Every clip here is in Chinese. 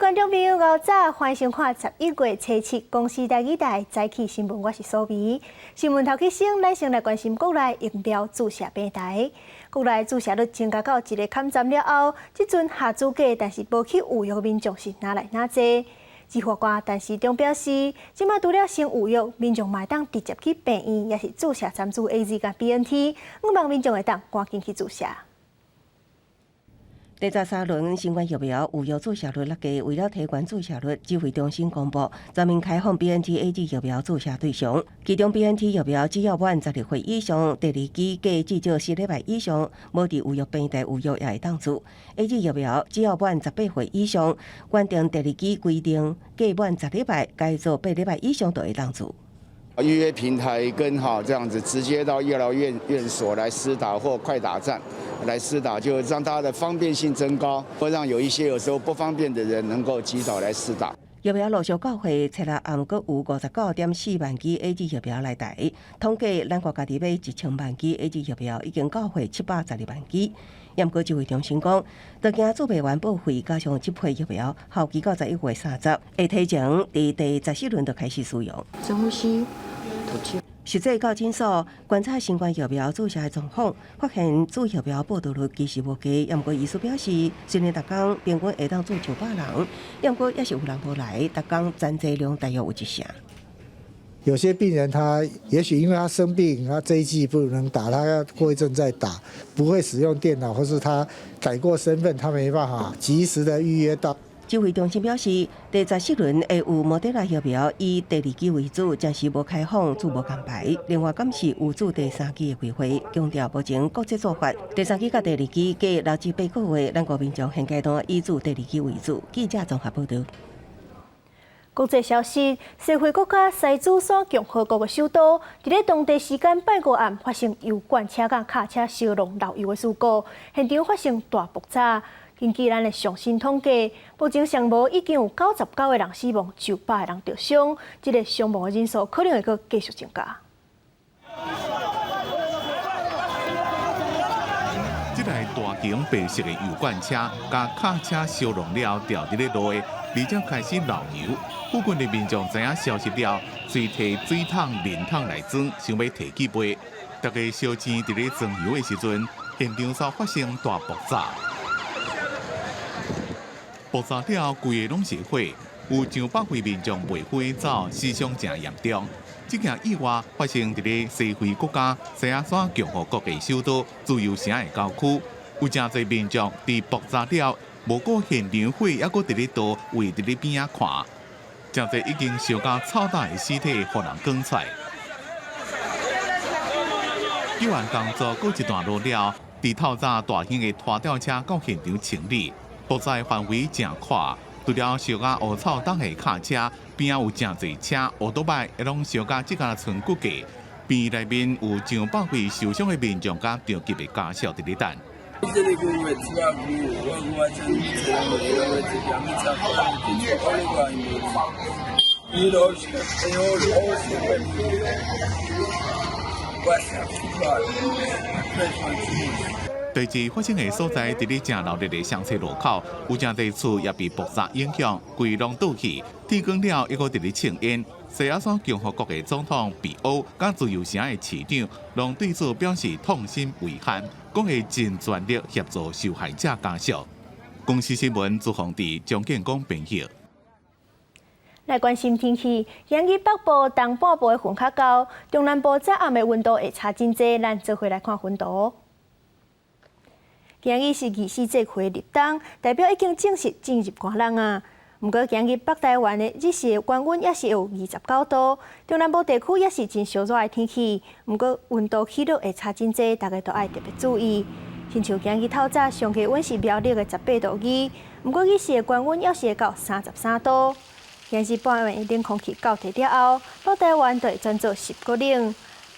观众朋友，午早，欢迎收看11月初7公视台语台早起新闻，我是苏眉。新闻头起先，咱先来关心国内疫苗注射平台。国内注射率增加到一个坎站了后，即阵下注价，但是无去预约民众是哪来哪济。指法官陈时中表示，即马除了先预约，民众嘛当直接去病院，也是注射3支 AZ 甲 BNT， 希望民众会当赶紧去注射。第13轮新冠疫苗预约注射率落低，为了提高注射率，指挥中心公布全面开放 BNT、AZ 疫苗注射对象，其中 BNT 疫苗只要满12岁以上，第二剂计至少4礼拜以上，无伫预约平台预约也会当注。AZ 疫苗只要满18岁以上，原定第二剂规定计满10礼拜，该做8礼拜以上都会当注。预约平台跟这样子直接到医疗院所来施打或快打站来施打，就让大家的方便性增高，会让有一些有时候不方便的人能够及早来施打。疫苗陆续到货，册内还阁有59.4万剂 AZ 疫苗来台。统计咱国家己买1000万剂 AZ 疫苗，已经到货712万剂。验过指挥中心讲，就惊储备完报废，加上这批疫苗，后期到11月30会提前伫第14轮就开始使用。深呼吸，吐气。实际到诊所观察新冠疫苗注射的状况，发现注疫苗报道率其实无低。不过医师表示，虽然逐工平均会当注900人，不过也是有人无来，逐工暂载量大约有1成。有些病人他也许因为他生病，他这一剂不能打，他要过一阵再打，不会使用电脑，或是他改过身份，他没办法及时的预约到。指挥中心表示，第14轮会有莫德纳疫苗以第2剂为主，暂时无开放注无安排。另外，监视有注第3剂的规划，强调目前国际做法，第3剂甲第2剂计6至8个月，咱国民众现阶段以注第2剂为主。记者综合报道。国际消息：西非国家塞祖山共和国的首都，伫咧当地时间拜五暗发生油罐车甲卡车烧浓漏油的事故，现场发生大爆炸。根据咱的上新统计，目前尚无已经有99个人死亡，900个人受伤，这个伤亡的人数可能会阁继续增加。这台大型白色的油罐车甲卡车烧浓了，掉伫咧路的，而且开始漏油。附近的民众知影消息了，随摕水桶、面桶来装，想要提起杯。大家烧钱伫咧装油的时阵，现场稍发生大爆炸。爆炸了，规个拢是火，有上百位民众被火走，死伤真严重。这件意外发生伫咧西非国家西亚山共和国的首都自由城的郊区，有真侪民众伫爆炸了，无过现场火还阁伫咧倒，围伫咧边仔看，真侪已经烧到臭大的尸体，互人讲出来。救援工作过一段路了，伫透早大型的拖吊车到现场清理。爆炸范围真宽，除了烧到乌草当的卡车，边仔有真侪车、乌多摆，会拢烧到即个村骨架。边内面有上百位受伤的民众甲着急的家属伫咧等。地质发生的所在伫咧正闹热的上车路口，有真侪厝也被爆炸影响，规拢倒去。天光了，一个伫咧庆烟。西亚山共和国的总统比欧甲自由城的市长，拢对此表示痛心遗憾，讲会尽全力协助受害者家属。公司新闻朱宏志、张建光编译。来关心天气，今日北部、东半部的云较高，中南部早暗的温度会差真济。咱做回来看温度。今日是24节气立冬，代表已经正式进入寒冷啊。不过今日北台湾的日时的高温也是有29度，中南部地区也是真烧热的天气。不过温度起落会差真济，大家都爱特别注意。亲像今日透早上气温是苗栗的18度2，不过日时的高温也是会到33度。今日半夜冷空气交替了后，北台湾就会转做10个冷，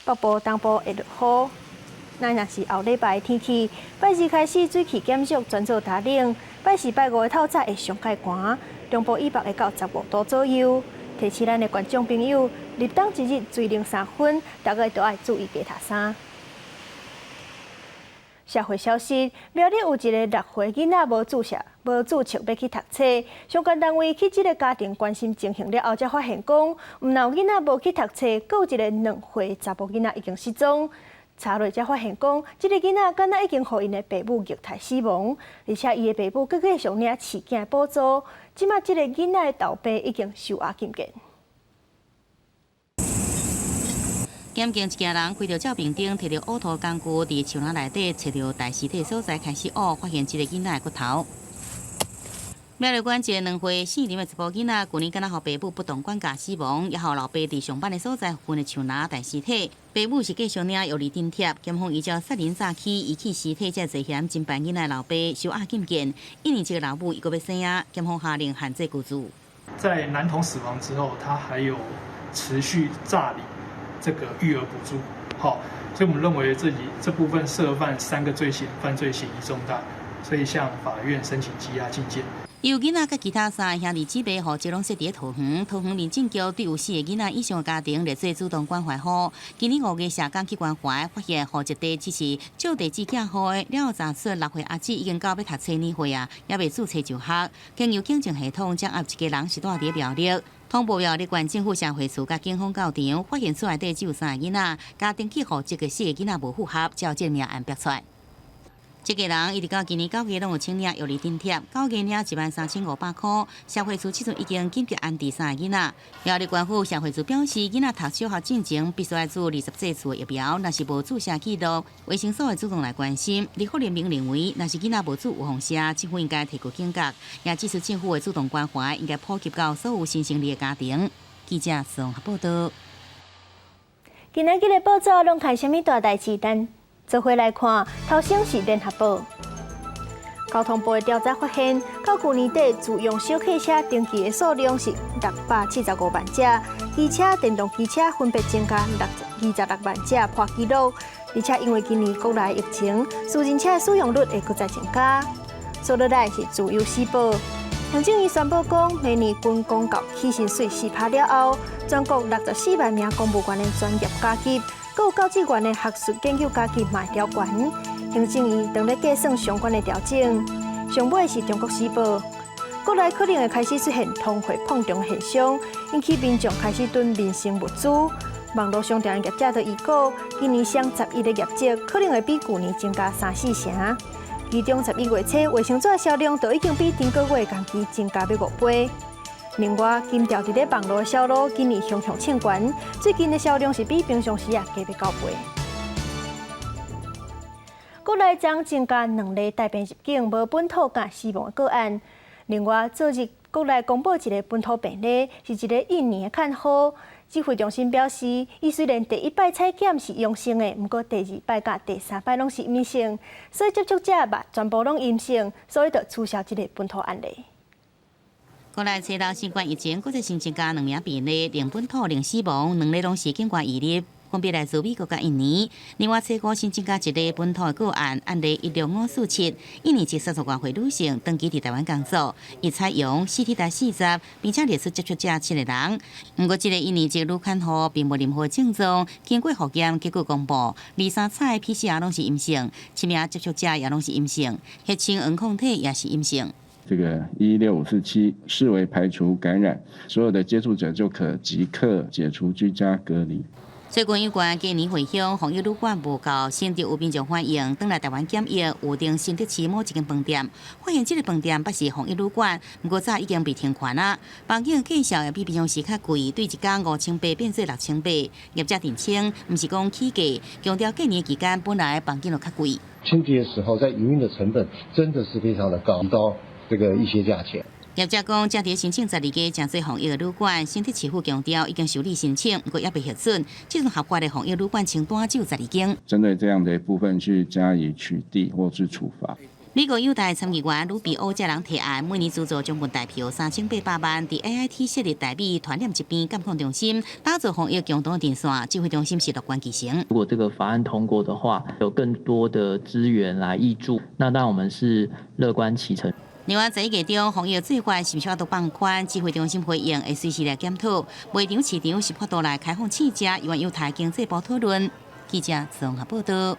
北部、东部会落雨。那若是后礼拜的天气，拜二开始水汽减少，转做大冷。拜四、拜五的透早会上介寒，中部以北会到15度左右。提醒咱的观众朋友，立冬一日最冷3分，大家都爱注意加套衫。社会消息，苗栗有一个6岁囡仔无注册要去读册，相关单位去这个家庭关心情形了后，才发现讲，唔但有囡仔无去读册，阁有一个2岁查甫囡仔已经失踪。查落才发现讲，这个囡仔敢若已经互因的爸母虐待死亡，而且伊的爸母阁继续领饲囝补助。即马这个囡仔的豆爸已经受押禁见。检警一家人开着照片顶，摕着乌土工具，伫树林内底找着大尸体所在开始挖，发现一个囡仔的骨头。苗栗县一个2岁姓林的查甫囡仔，去年敢若互爸母不当管教死亡，也互老爸伫上班的所在分的树林大尸体。爸母是继续领药力津贴，检方依照杀人诈欺、遗弃尸体才罪嫌，侦办囡仔老爸受押禁见。1年级的老母伊个要生仔，检方下令限制居住。在男童死亡之后，他还有持续诈领这个育儿补助，好，所以我们认为这部分涉犯3个罪嫌，犯罪嫌疑重大，所以向法院申请羁押禁见。有囡仔甲其他3个兄弟姊妹，互集拢设伫桃园。桃园民政局对有4个囡仔以上的家庭列做主动关怀户。今年5月下岗去关怀，发现户籍地只是旧地址寄户的，了后查出6岁阿姊已经到要读册年岁啊，也未注册就学。经由警政系统掌握一个人是住伫苗栗。通报苗栗县政府社会处甲警方到场，发现厝内底只有3个囡仔，家登记户籍的4个囡仔无符合，才有这命案逼出来。这个人一直到今年9月拢有请领药力津贴，9月领13500块。社会处即阵已经紧急安置3个囡仔。苗栗县府社会处表示，囡仔读小学进前必须要注20剂次的疫苗，若是无注射记录，卫生所会主动来关心。立法人民认为，若是囡仔无注有放射，政府应该提高警觉，也支持政府的主动关怀，应该普及到所有新成立的家庭。记者综合报道。今仔日的报纸拢看什么大代志？等做回来看，头先是联合报。交通部的调查发现，到去年底自用小客车登记的数量是675万只，机车、电动机车分别增加26万只破纪录。而且因为今年国内疫情，私人车的使用率会搁再增加。说落来是自由时报。行政院宣布讲，明年军公教起薪税施拍了后，全国64万名公务员的专业加级。各有教职员的学术研究加级嘛调悬，行政院正在计算相关的调整。上尾是中国时报，国内可能会开始出现通货膨胀现象，引起民众开始囤民生物资。网络商店业者就预告，今年上11的业绩可能会比去年增加3-4成。其中11月初卫生纸的销量就已经比前个月同期增加要5倍。另外，金条伫咧网络的销路今年雄称悬，最近的销量是比平常时加要9倍。国内将增加2例带病入境无本土甲死亡的个案。另外，昨日国内公布一个本土病例，是一个印尼的看护。指挥中心表示，伊虽然第1摆采检是阳性的，不过第2摆甲第3摆拢是阴性，所以接触者全部拢阴性，所以就取消这个本土案例。国内初老新冠疫情，搁再新增加2名病例，零本土零死亡，2例拢是境外移入，分别来自美国甲印尼。另外，初五新增加1例本土的个案，案例16547，印尼籍30多岁女性，长期伫台湾工作，伊采用CT台40，并且列出接触者7个人。不过，这个印尼籍女看护并无任何症状，经过复验结果公布，2、3采 PCR 拢是阴性，7名接触者也拢是阴性，血清原抗体也是阴性。这个16547视为排除感染，所有的接触者就可即刻解除居家隔离。最近有关今年回乡防疫旅馆无够，新竹有民众反映，返来台湾检疫，有定新竹市某一间饭店，发现这个饭店不是防疫旅馆，不过早已经被停权啦。房间介绍也比平常时较贵，对一间5800变做6800。业者澄清，不是讲起价，强调过年期间本来房间就较贵。春节时候在营运的成本真的是非常的高，提高这个一些价钱。业者讲，正伫申请12家正做防疫的旅馆，新竹市府强调已经受理申请，不过也未核准。这种合法的防疫旅馆清单只有12间。针对这样的部分去加以取缔或是处罚。美国友台参议员卢比欧这人提案，每年资助中国代表3800万，伫 AIT 设立台美团练疾病监控中心，打造防疫共同电线。指挥中心是乐观其成。如果这个法案通过的话，有更多的资源来挹注，那当然我们是乐观其成。另外，在月中，防疫最快是不是要放宽？指挥中心回应会随时来检讨。卖场市场是迫度来开放试食，由友台经济部讨论。记者综合报道。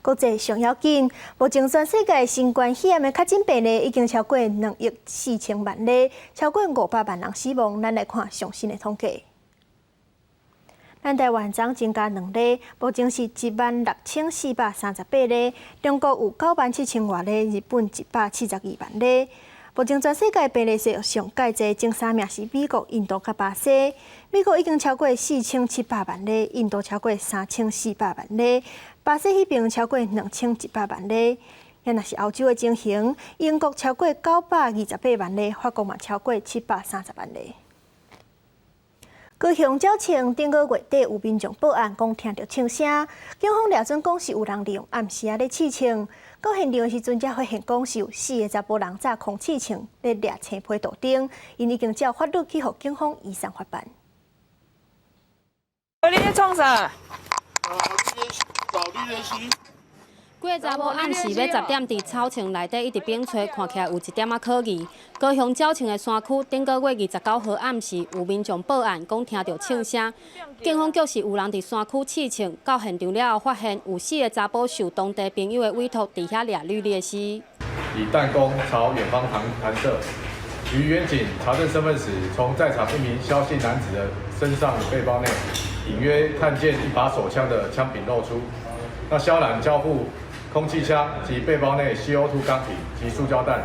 国际上要紧，目前全世界新冠肺炎的确诊病例已经超过2亿4千万例，超过500万人死亡。咱来看最新的统计。咱台湾总增加2例，目前是16438例，中国有97000多例，日本172万例。目前全世界病例数上介济，前3名是美国、印度甲巴西。美国已经超过4700万例，印度超过3400万例，巴西迄边超过2100万例。也若是欧洲的情形，英国超过928万例，法国嘛超过730万例。高雄鸟青顶个月底有民众报案，讲听到枪声，警方掠准讲是有人利用暗时咧刺枪。到现场的时阵，才发现讲是有4个查甫人揸空气枪咧掠青批图钉，因已经照法律去互警方移送法办。你咧创啥？几个查某暗时要10点伫草丛内底一直冰吹，看起来有一点仔可疑。高雄鸟青的山区，顶个月29号暗时有民众报案，讲听到枪声。警方局是有人伫山区刺青，到现场了后发现有4个查甫受当地朋友的委托，伫遐掠绿烈士。以弹弓朝远方弹射，于远景查证身份时，从在场一名萧姓男子的身上的背包内，隐约看见一把手枪的枪柄露出。那萧男交付空气枪及背包内 CO2 钢瓶及塑胶弹。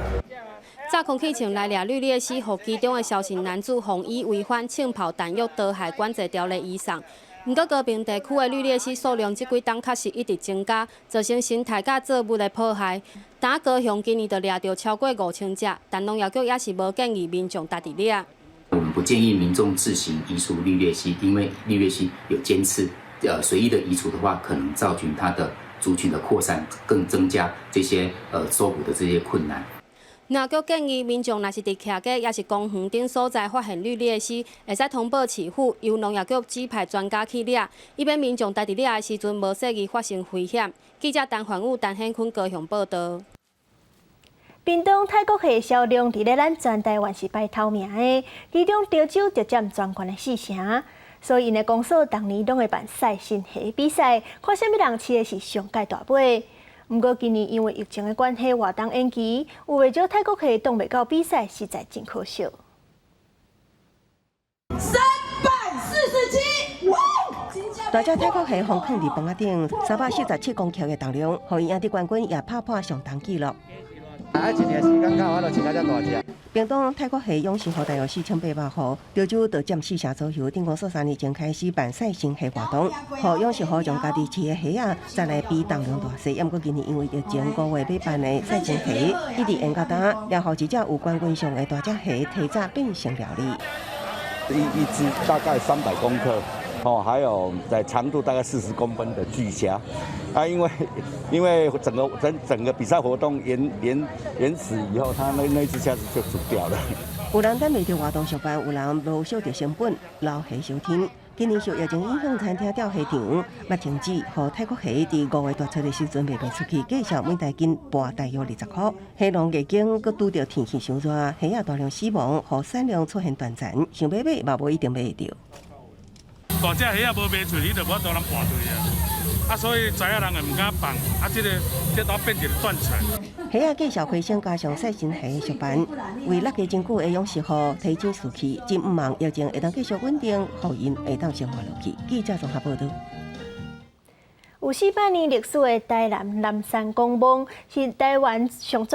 炸空气枪来掠绿烈士，互其中的萧姓男子洪以违反枪炮弹药刀械管制条例移送。不过高屏地区的绿烈士数量这几档确实一直增加，造成生态甲作物的破坏。但高雄今年就掠到超过5000只，但农业局也是无建议民众家己掠。我们不建议民众自行移除绿鬣蜥，因为绿鬣蜥有尖刺，随意的移除的话，可能造成它的族群的扩散，更增加这些收捕的这些困难。农业局建议民众若是伫徛街也是公园等所在发现绿鬣蜥，会使通报市府，由农业局指派专家去掠，以免民众家己掠的时阵无细意发生危险。记者陈焕武、陈显坤高雄报道。屏东泰国蟹销量伫咧咱全台湾是排头名的，其中潮州就占全县的4成。所以因的公司当年拢会办赛新蟹比赛，看啥物人饲的是上界大尾。不过今年因为疫情的关系，活动延期，有袂少泰国蟹挡袂到比赛，实在真可惜。347，哇！大只泰国蟹放放伫饭仔顶，347公克的重量，互伊赢得冠军也打破上当纪录。一年时间到，我就饲到遮大只。屏东泰国蟹养殖户大约4800户，潮州就占4成左右。顶公说3年前开始办赛新蟹活动，互养殖户将家己饲的蟹啊，再来比重量大小。不过今年因为疫情5月要办的赛新蟹，一直延到当，然后一只有冠军上的大只蟹提早变成料理。一只大概300公克。还有在长度大概40公分的巨虾，因为整个比赛活动延迟以后，它那只虾子就煮掉了。有人等未到活动上班，有人无小着成本，老蟹收天。今年受疫情影响，餐厅吊蟹场捌停止，互泰国蟹伫5月大出的时阵卖不出去，计销每台斤半大约20块。蟹农业经佮拄着天气伤热，蟹仔大量死亡，互产量出现断层，想买嘛无一定买得到。大只蟹也无卖出去，就无多人排队啊！所以知影人也唔敢放，这都变成断层。蟹仔计销亏损，加上赛新蟹续办，为落地真久的养殖户提前士气，真毋望疫情会当继续稳定，互因会当生活落去。记者综合报道。有400年历史的台南南山公墓，是全台湾上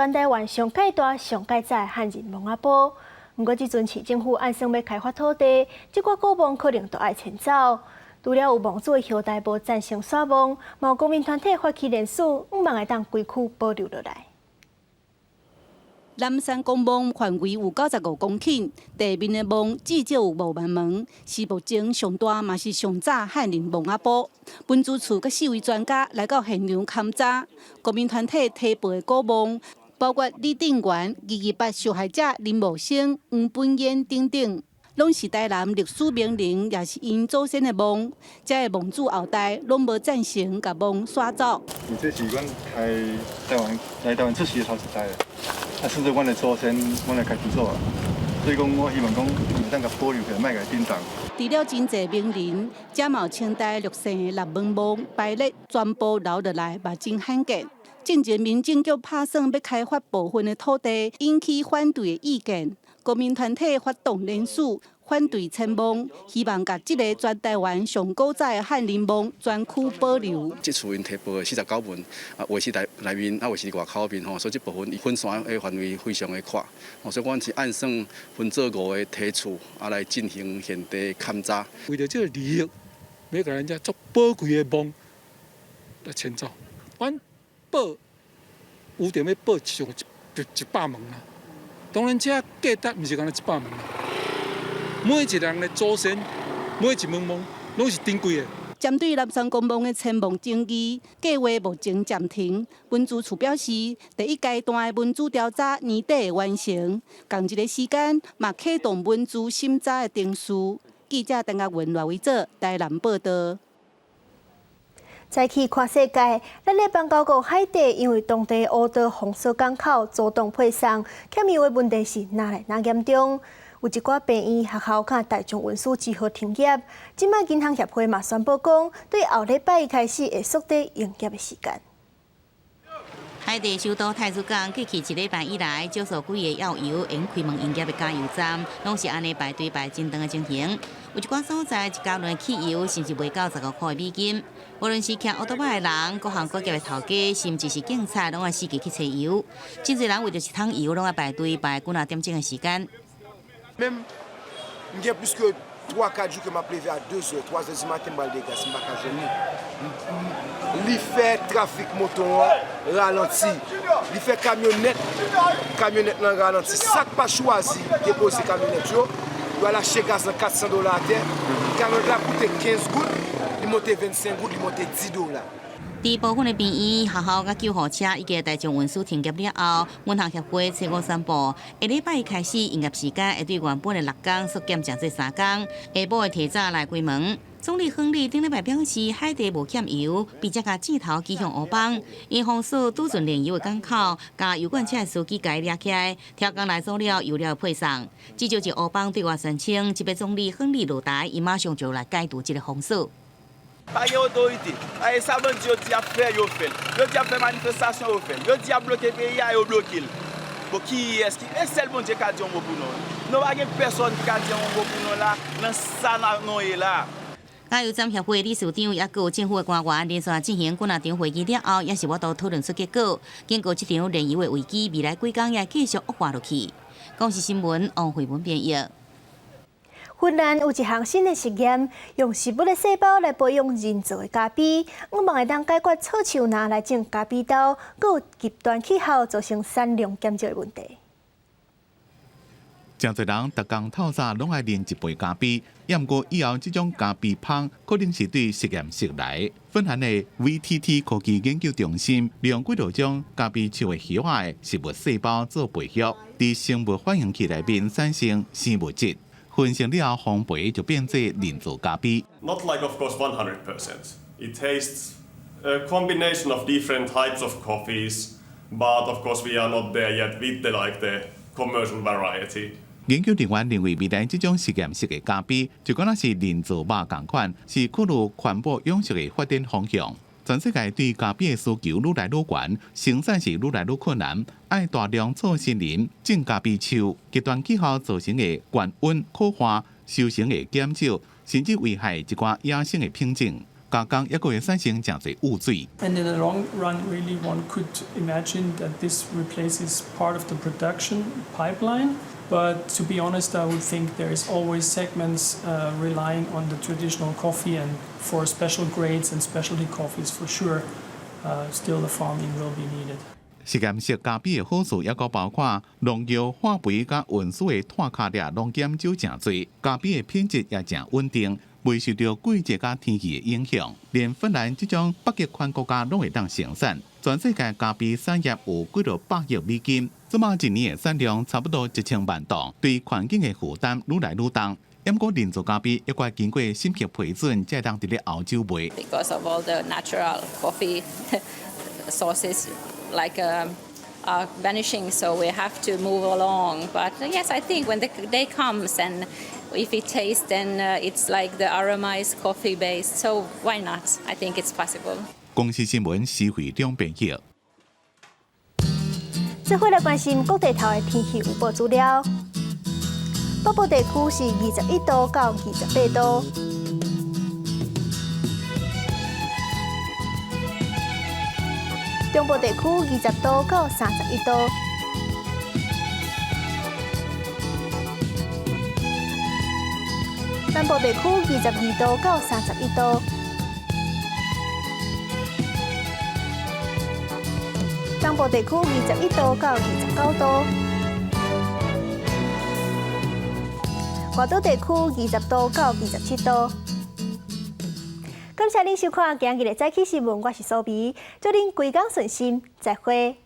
界大、上界早的汉人墓仔堡。不过，即阵市政府按算要开发土地，即寡古墓可能都爱迁走。除了有墓主的后代无赞成刷墓，嘛有公民团体发起联署，毋望会当规区保留落来。南山公墓范围有95公顷，地面的墓至少有5万门，是目前上大嘛是上早汉人墓仔堡。文资处甲4位专家来到现场勘查，公民团体提报的古墓。包括李定元、228受害者林茂生、黄本彦等等，拢是台南历史名人，也是因祖先的墓。这个墓主后代拢无赞成甲墓刷走。这是阮来台湾出世的头一代，甚至阮的祖先，阮来家己做。所以讲，我希望讲有当甲保留起来，莫甲珍藏。除了真济名人，遮嘛有清代绿色的腊门网排列全部留落来，嘛真罕见。近前民政局打算要开发部分的土地，引起反对的意见。国民团体发动联署，反对迁网，希望把这个全台湾上古早的翰林网专区保留。这次因提报的49份，话是内面，话是外口面吼，所以这部分分散的范围非常的宽，所以阮是按算分做5个梯次，来进行现地勘查。为了这个利益，要给人家做宝贵的网来迁走，阮报有点要报上100门啊。当然，这价值不是讲100门，每一人的祖先，每一门网拢是珍贵的。针对南山公网的迁网争议，计划目前暂停。文资处表示，第一阶段的文资调查年底完成，同一个时间嘛启动文资审查的程序。记者陈亚文、赖维做台南报道。再去看世界，咱的邦交国海地因为当地乌岛封锁港口，主动配送，欠邮的问题是哪来哪严重？有一寡病院、学校甲大众运输只好停业。即摆银行协会嘛宣布讲，对后礼拜开始会缩短营业的时间。海地首都太子港过去1礼拜以来，少数几个要油因开门营业的加油站，拢是安尼排队排真长的情形。有一寡所在，一加仑汽油甚至卖到15块美金。无论是骑奥多摆的人，各行各业的头家，甚至是警察，拢爱四处去找油。真侪人为着一桶油，拢爱排队排几啊点钟的时间。Même, il y a plus que 3-4 jours que m'a levé à 2h, 3h du matin, je vais dégasser ma cage. Il fait trafic moto ralenti. Il fait camionnette ralenti. Ça pas choisi de poser camionnette. Il va lâcher gaz à $400 à terre. Le camionnette a coûté 15 gouttes, il monte 25 gouttes, il monte $10. 伫部分的病院、学校甲救护车以及大众运输停业了后，民航协会初五宣布，下礼拜开始营业时间会对原本的6天缩减至3天，下晡会提早来关门。总理亨利顶礼拜表示，海地无欠油，并且甲箭头指向乌邦，因封锁拄准炼油的港口，甲油罐车的司机甲伊抓起来，超工来做了油料配送。这就是乌邦对外宣称，即个总理亨利落台，伊马上就来解除这个封锁。Pas de autorité. Ça veut dire que a fait, yo fait. Yo dit a fait manifestation, yo fait. Yo dit a bloqué pays, yo bloqué. Pour qui est-ce qui est seul bon Dieu qui a dit un mot pour nous. Nous pas personne qui a dit un mot pour nous là. Dans ça nous est là. 加油站协会理事长也有政府的官员连续进行几啊场会议了后，也是我都讨论出结果。经过这场炼油的危机，未来几天也继续恶化落去。公视新闻王慧文编译。芬兰有一项新的实验，用食物的细胞来培养人造的咖啡，希望会当解决臭树拿来种咖啡豆，佮有极端气候造成产量减少的问题。真侪人逐工透早拢爱啉一杯咖啡，不过以后这种咖啡香可能是对实验室来。芬兰的 VTT 科技研究中心利用几多种咖啡树的叶的食物细胞做培育，伫生物反应器内面产生生物质。分析了后，烘焙就变成人造咖啡。Not like, of course, 100%. It tastes a combination of different types of coffees, but of course we are not there yet with the commercial variety. 研究人员认为，未来这种实验室的咖啡就敢若是人造肉同款，是考虑环保养殖的发展方向。全世界对咖啡的需求愈来愈悬，生产是愈来愈困难，爱大量做森林种咖啡树，极端气候造成的高温可化、收成的减少，甚至危害一寡野生的品种。加工也会产生真侪污水。And in the long run, really, one could imagine that this replaces part of the production pipeline. But to be honest, I would think there is always segments relying on the traditional coffee, and for special grades and specialty coffees, for sure, still the farming will be needed. 实验室咖啡的好处也包括农药、化肥甲运输的碳卡粒拢减少真侪，咖啡的品质也真稳定，未受到季节甲天气的影响。连芬兰这种北极圈国家拢会当生产，全世界咖啡产业有几多100亿美金。这么一年的产量差不多1000万吨，对环境的负担愈来愈重。不过人造咖啡一怪经过审批批准，才当伫咧澳洲卖。Because of all the natural coffee sources like vanishing, so we have to move along. But yes, I think when the day comes and if it tastes, then it's like the aroma is coffee based. So why not? I think it's possible. 公司新闻时会两边译。这回来关心各地头的天气预报资料。北部地区是21度到28度。 中部地区20度到31度，南部地区22度到31度，东部地区21度到29度，外岛地区20度到27度。 感谢您收看今日的早起新闻，我是苏比，祝您规工顺心，再会。